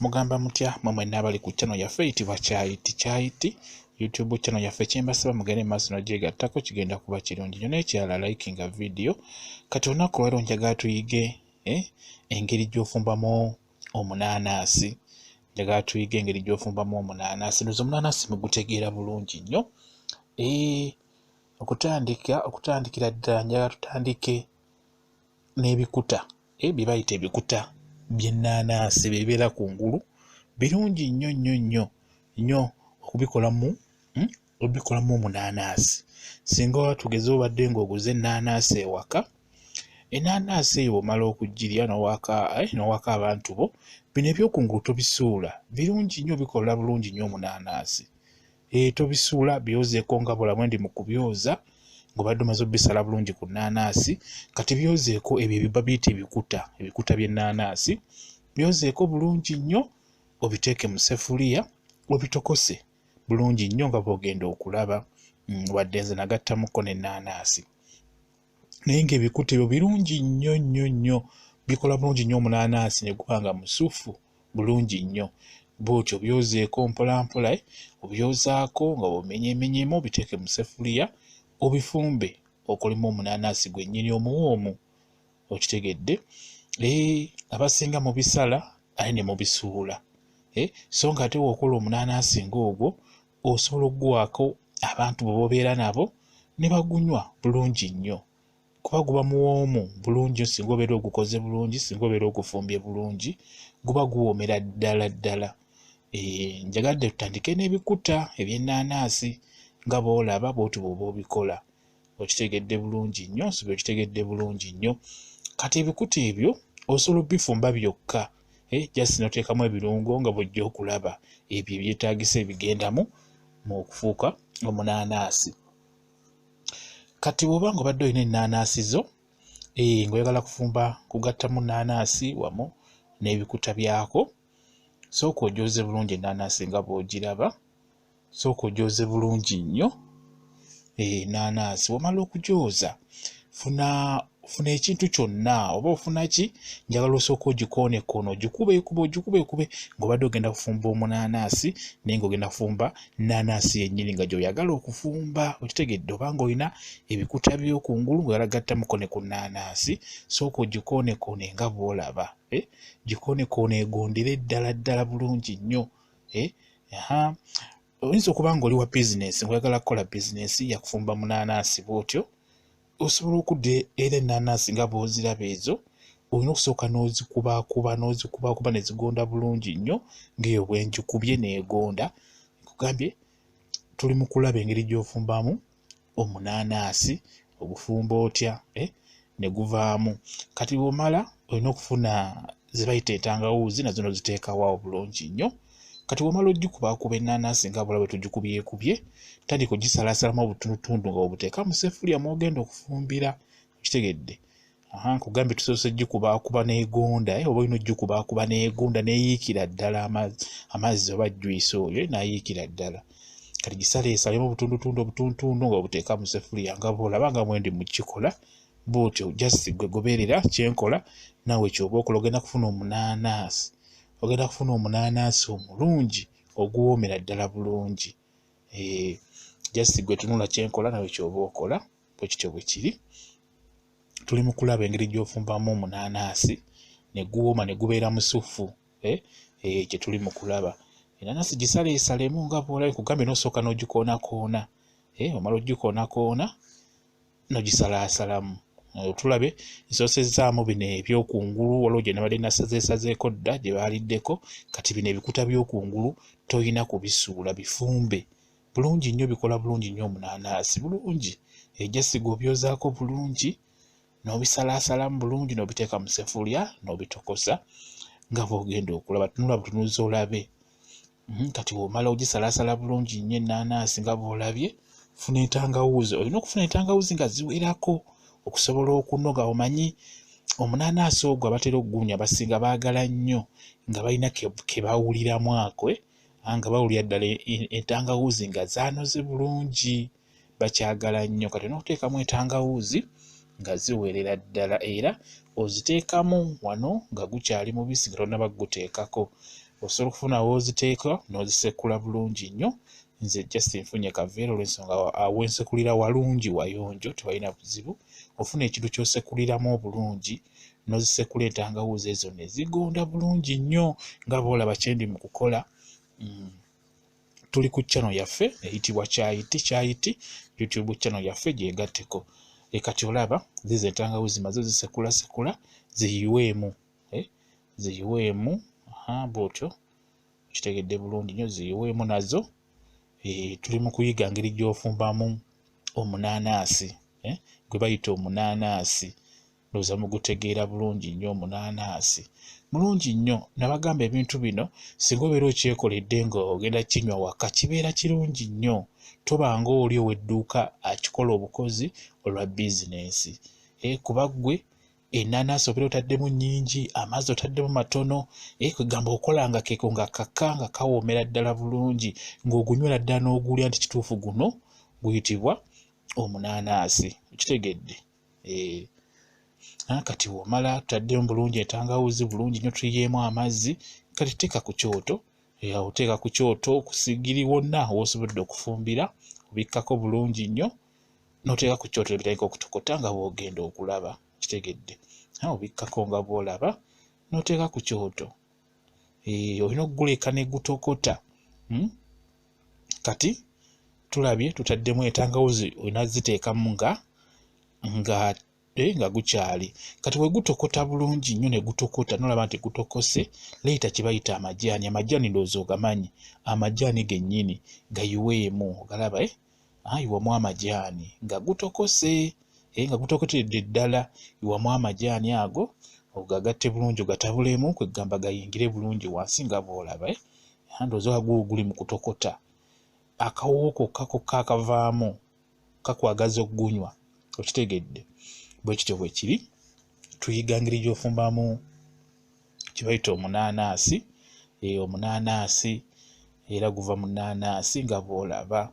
Mugamba mutya mmwe n'abali ku channel yaffe eyitibwa Kyayiti YouTube channel yaffe kyembasaba mugende maaso n'ogyegattako kigenda kuba kirungi nnyo n'ekirala likinga video kati olunaku lwero njagala tuyige engeri gy'ofumbamu omunaanaasi ndoza omunaanaasi mugutegeera bulungi nnyo okutandikira ddala njagala tutandike n'ebikuta bye bayita ebikuta by'ennaanaasi bibeera kungulu birungi nnyo okubikolamu omunaanaasi. Singa watugeze obadde ng'oguze ennaanaasi ewaka, ennaanaasi eyo bw'omala okugirya n'owaka abantu bo, bino ebyokungulu tobisuula, birungi nnyo, bikola bulungi nnyo omunaanaasi. Tobisuula, byozeeko nga bulamu ndi mu kubyoza ng'obadde omaze obbisala bulungi ku nnaanaasi, kati byozeeko ebyo babiyita ebikuta by'ennaanaasi, byozeeko bulungi nnyo, obiteeke mu sefuliya, obitokose bulungi nnyo nga bw'ogenda okulaba, wadde nze nagattamuko n'ennaanaasi. Naye ng'ebikuta ebyo birungi nnyo, bikola bulungi nnyo omunaanaasi ne guba nga musuffu bulungi nnyo. Bw'otyo byozeeko mpolampola, obyozaako nga omenyeemenyeemu, obiteeke mu sefuliya, obifumbe okolimu omunaanaasi gwennyini omuwoomu, okitegedde. Abasinga mu bisala aye ne mubisuula, so nga ate w'okola omunaanaasi ng'ogwo osobola okuguwaako abantu be b'obeera nabo ne bagunywa bulungi nnyo, kuba guba muwoomu bulungi singa obeera ogukoze bulungi, singa obeera ogufumbye bulungi, guba guwoomera ddala. Njagadde tutandike n'ebikuta eby'ennaanaasi nga bw'olaba bw'otyo bw'oba obikola, okitegedde bulungi nnyo, nsobe okitegedde bulungi nnyo. Kati ebikuta ebyo osobola obbifumba byokka, just n'oteekamu ebirungo nga bw'ojja okulaba ebyo ebyetaagisa ebigendamu mu kufuuka omunaanaasi. Kati bw'oba nga obadde olina ennaanaasi zo ng'oyagala kugattamu nnaanaasi wamu n'ebikuta byako, sooka ogyoze bulungi ennaanaasi nga bw'ogiraba, sooka ogyoze bulungi nnyo ennaanaasi. Bw'omala okugyoza funa ekintu kyonna, oba ofuna ki, njagala osooka ogikoonekone, ogikube ng'obadde ogenda kufumba omunaanaasi, naye ng'ogenda kufumba nnaanaasi yennyini nga gy'oyagala okufumba, okitegedde. Oba ng'olina ebikuta by'okungulu ng'oyagala gattamuko ne ku nnaanaasi, sooka ogikoonekone nga bw'olaba, gikoonekone egondere ddala bulungi nnyo. Oyinza okuba ng'oli wa bizinesi, ng'oyagala kukola bizinesi ya kufumba munaanaasi bw'otyo, osobola okudda era ennaanaasi nga bw'oziraba ezo, olina okusooka n'ozikubakuba ne zigonda bulungi nnyo ng'eyo bwe ngikubye n'egonda. Nkugambye tuli mu kulaba engeri gy'ofumbamu omunaanaasi, ogufumba otya ne guvaamu. Kati bw'omala olina okufuna ze bayita entangawuuzi, nazo n'oziteekawo bulungi nnyo. Kati bw'omala ogikubakuba ennaanaasi nga bw'olaba bwe tugikubyekubye, tandika ogisalaasalamu obutundutundu nga obuteeka mu sefuliya mw'ogenda okufumbira, okitegedde. Nkugambye tusoose gikubakuba n'egonda, oba olina ogikubakuba n'egonda n'eyiikira ddala amazzi oba juyisi oyo n'ayiikira ddala. Kati gisaleesalemu obutundutundu nga obuteeka mu sefuliya nga bw'olaba nga bwe ndi mu kikola, bw'otyo just gwe goberera kyenkola, naawe ky'oba okola, ogenda kufuna omunaanaasi omulungi oguwoomera ddala bulungi. Just gwe tunula kyenkola, naawe ky'oba okola, bwe kityo bwe kiri. Tuli mu kulaba engeri gy'ofumbamu omunaanaasi ne guwooma ne gubeera musuffu, kye tuli mu kulaba. Ennaanaasi gisaleesalemu nga bw'olaba, nkugambye n'osooka n'ogikoonakoona, omala ogikoonakoona n'ogisalaasalamu. Tulabe nsoosezaamu bino ebyokungulu, waliwo gye nabadde nasazeesazeeko dda gye baaliddeko, kati bino ebikuta by'okungulu toyina kubisuula, bifumbe bulungi nnyo, bikola bulungi nnyo omunaanaasi bulungi. Ejjasiga obyozaako bulungi, n'obisalaasalamu bulungi, n'obiteeka mu sefuliya, n'obitokosa nga bw'ogenda okulaba. Tunula butunuzi olabe. Kati bw'omala ogisalaasala bulungi nnyo ennaanaasi nga bw'olabye, funa entangawuuzi. Olina okufuna entangawuuzi nga ziwerako okusobola okunoga. Omanyi omunaanaasi ogwo abatera okugunya abasinga baagala nnyo nga balina ke bawuliramu ako, nga bawulira ddala entangawuuzi nga zaanoze bulungi, bakyagala nnyo. Kati n'okuteekamu entangawuuzi nga ziwerera ddala, era oziteekamu wano nga gukyali mubisi nga tonnaba guteekako. osobola okufuna woziteeka n'ozisekula bulungi nnyo. Nze just nfunye kaveera olw'ensonga awensekulira walungi wayonjo tebalina buzibu. Ofuna ekintu ky'osekuliramu obulungi n'ozisekula entangawuuzi ezo ne zigonda bulungi nnyo nga boolaba kyendi mu kukola. Tuli ku channel yaffe eyitibwa Kyayiti YouTube channel yaffe gyegatteko. Kati olaba zizo entangawuuzi maze zisekula ziyiweemu ziyiweemu bw'otyo kitegedde bulungi nnyo ziyiweemu nazo. Tuli mu kuyiga ngeri gy'ofumbamu omunaanaasi gwe bayita omunaanaasi. Ndowooza mugutegeera bulungi nnyo. Omunaanaasi mulungi nnyo. Nabagamba ebintu bino singa obeera okyekoledde ng'ogenda kinywa waka kibeera kirungi nnyo. Tobanga oli ow'edduuka akikola obukozi olwa bizinensi. Kuba ggwe ennaanaasi obeera otaddemu nnyingi, amazzi otaddemu matono, kwegamba okolanga keeko nga kaka nga kawoomera ddala bulungi ng'ogunywera ddala n'ogulya nti kituufu guno guyitibwa omunaanaasi. Okitegedde? Kati womala tutaddemu bulungi entangawuuzi bulungi nnyo tuyiyeemu amazzi. Kati teeka ku kyoto. Oteeka ku kyoto ku sigiri wonna w'osobodde okufumbira obikkako bulungi nnyo n'oteeka ku kyoto ebitandika okutokota nga bw'ogenda okulaba. Kitegedde? Obikkako nga bw'olaba n'oteeka ku kyoto. Olina okuguleka ne gutokota. Kati tulabye tutaddemu entangawuuzi olina ziteekamu nga gukyali. Kati bwe gutokota bulungi nnyo ne gutokota n'olaba nti gutokose, leeta kye bayita amajaani. Amajaani ndowooza ogamanyi. Amajaani gennyini gayiweemu. Ogalaba? Yiwamu amajaani nga gutokose. Nga gutokotedde ddala, yiwamu amajaani ago ogagatte bulungi ogatabulemu kwegamba gayingire bulungi wansi nga bw'olaba. Ndowooza guli mu kutokota. Akawoowo kokka akavaamu kakwagaza okugunywa. Okitegedde? Bwe kityo bwe kiri. Tuyiga ngeri gy'ofumbamu kye bayita omunaanaasi. Omunaanaasi era guva mu nnaanaasi nga bw'olaba.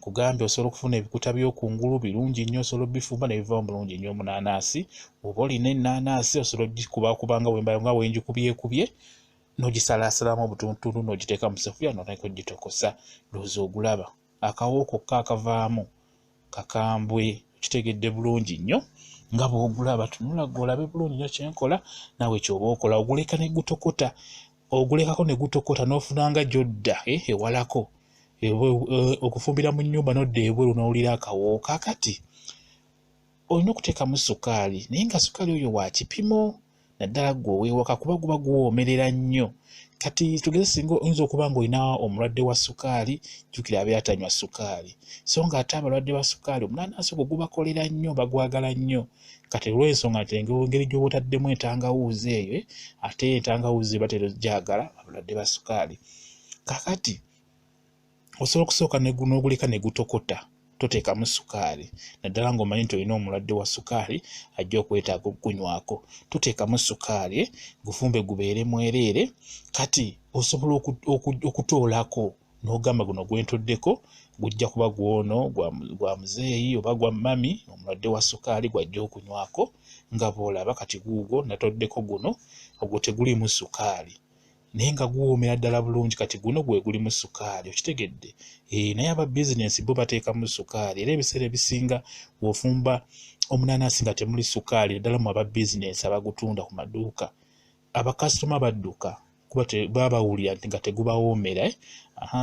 Kugambye osobola okufuna ebikuta by'okungulu birungi nnyo, osobola obifumba ne bivaamu bulungi nnyo omunaanaasi. Oba olina ennaanaasi osobola ogikubakubanga nga wenjikubyekubye n'ogisalaasalamu obutundutundu n'ogiteeka mu seffuliya n'otandika ogitokosa. Ndowooza ogulaba. Akawoowo kokka akavaamu kakambwe. Kitegedde bulungi nnyo nga bw'ogulaba. Tunula gw'olabe bulungi nnyo kyenkola naawe ky'oba okola. Oguleka ne gutokota. Ogulekako ne gutokota n'ofunanga gy'odda ewalako. Okufumbira mu nnyumba n'odda ebweru n'owulira akawoowo. Kaakati olina okuteekamu sukaali naye nga sukaali oyo wa kipimo naddala ggwe ow'ewaka kuba guba guwoomerera nnyo. Kati tugeze singa oyinza okuba ng'olina omulwadde wa sukaali, jjukira abeera atanywa sukaali. So ng'ate abalwadde ba sukaali omunaanaasi ogwo gubakolera nnyo, bagwagala nnyo. Kati olw'ensonga nti engeri gy'oba otaddemu entangawuuzi eyo, ate entangawuuzi batera ogyagala abalwadde ba sukaali. Kaakati osobola okusooka n'oguleka ne gutokota. Toteekamu sukaali. Naddala ng'omanyi nti olina omulwadde wa sukaali ajja okwetaaga okugunywako. Toteekamu sukaali, gufumbe gubeere mwereere. Kati osobola okutoolako n'ogamba guno gwentoddeko gujja kuba gwono gwa muzeeyi oba gwa mami omulwadde wa sukaali gw'ajja okunywako nga bw'olaba. Kati guugwo natoddeko guno, ogwo teguliimu sukaali naye nga guwoomera ddala bulungi. Kati guno gwe gulimu sukaali. Okitegedde? Naye aba bizinensi bo bateekamu sukaali. Era ebiseera ebisinga bw'ofumba omunaanaasi nga temuli sukaali, ddala mu aba bizinensi abagutunda ku maduuka, abakasitoma badduka kuba baba bawulira nga tegubawoomera.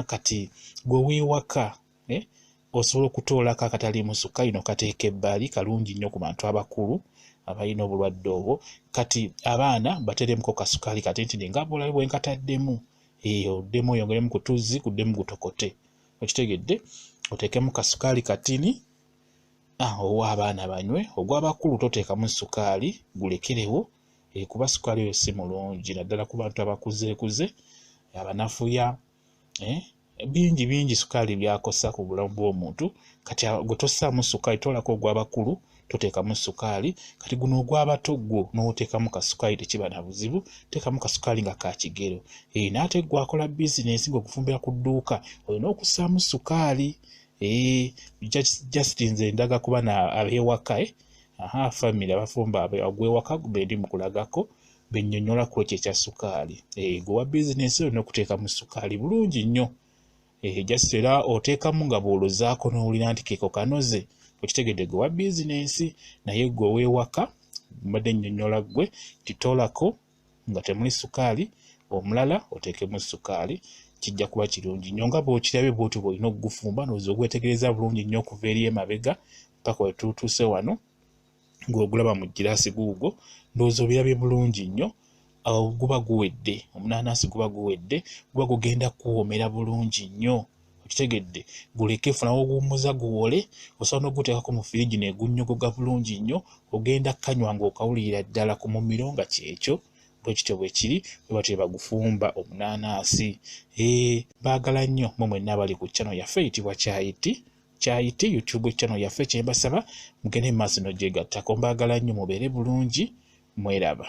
Kati gwe w'ewaka osobola okutoolako akataliimu sukaali n'okateeka ebbali, kalungi nnyo ku bantu abakulu abalina obulwadde obwo. Kati abaana bateremuko kasukaali katentini nga bw'olaba bwe nkataddemu. Oddemu oyongeremu ku tuzzi kuddemu gutokote. Okitegedde? Oteekemu kasukaali katini ow'abaana banywe. Ogw'abakulu toteekamu sukaali, gulekerewo kuba sukaali oyo si mulungi naddala ku bantu abakuzeekuze, abanafuya. Bingi sukaali byakosa ku bulamu bw'omuntu. Kati gwe tossaamu sukaali, toolako ogw'abakulu toteekamu sukaali. Kati guno ogw'abato gwo n'oteekamu kasukaali tekiba na buzibu. Teekamu kasukaali nga ka kigero. N'ate gwakola bizinensi ng'okufumbira ku dduuka olina okussaamu sukaali. Just nze ndaga kuba ab'ewaka family abafumba ogw'ewaka bendi mu kulagako bennyonnyola ku ekyo ekya ssukaali. Gwe wa bizinensi olina okuteekamu ssukaali bulungi nnyo. Just era oteekamu nga bw'olozaako n'owulira nti keeko kanoze, okitegedde gwe wa bizinensi. Naye gwe ow'ewaka mbadde nnyonnyola ggwe titoolako nga temuli ssukaali, omulala oteekemu ssukaali, kijja kuba kirungi nnyo. Nga bw'okirabye bw'otyo bw'olina okugufumba n'oza ogwetegereza bulungi nnyo okuva eri emabega paka we tutuuse wano, ng'ogulaba mu giraasi guugwo, ndowooza obirabye bulungi nnyo. Awo guba guwedde, omunaanaasi guba guwedde, guba gugenda kuwoomera bulungi nnyo. Okitegedde, guleke funawo oguwummuza guwole, osobola n'oguteekako mu firiigi negunnyogoga bulungi nnyo, ogenda kanywa ng'okawulirira ddala ku mumiro nga kyekyo. Bwe kityo bwe kiri, bwe batyo bagufumba omunaanaasi. Baagala nnyo mmwe mwenna abali ku channel yaffe eyitibwa Kyayiti YouTube channel yaffe. Kye mbasaba mugende mu maaso n'ogyegattako. Mbaagala nnyo mubeere bulungi, mweraba.